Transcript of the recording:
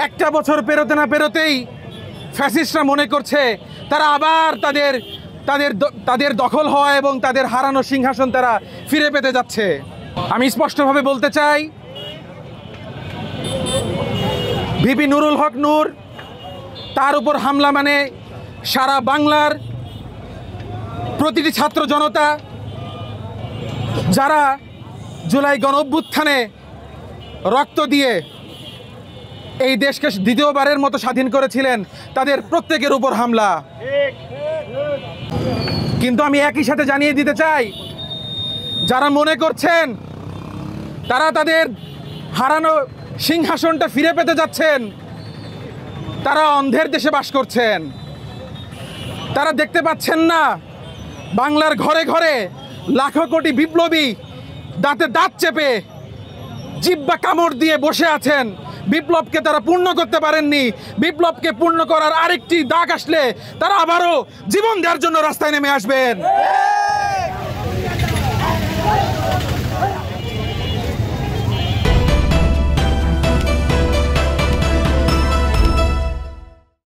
একটা বছর পেরোতে না পেরোতেই ফ্যাসিস্টরা মনে করছে তারা আবার তাদের তাদের তাদের দখল হওয়া এবং তাদের হারানো সিংহাসন তারা ফিরে পেতে যাচ্ছে। আমি স্পষ্টভাবে বলতে চাই, ভিপি নুরুল হক নূর, তার উপর হামলা মানে সারা বাংলার প্রতিটি ছাত্র জনতা যারা জুলাই গণঅভ্যুত্থানে রক্ত দিয়ে এই দেশকে দ্বিতীয়বারের মতো স্বাধীন করেছিলেন, তাদের প্রত্যেকের উপর হামলা। কিন্তু আমি একই সাথে জানিয়ে দিতে চাই, যারা মনে করছেন তারা তাদের হারানো সিংহাসনটা ফিরে পেতে যাচ্ছেন, তারা অন্ধের দেশে বাস করছেন। তারা দেখতে পাচ্ছেন না বাংলার ঘরে ঘরে লাখো কোটি বিপ্লবী দাঁতে দাঁত চেপে জিহ্বা কামড় দিয়ে বসে আছেন। বিপ্লবকে তারা পূর্ণ করতে পারেননি। বিপ্লবকে পূর্ণ করার আরেকটি দাগ আসলে তারা আবারও জীবন দেওয়ার জন্য রাস্তায় নেমে আসবেন।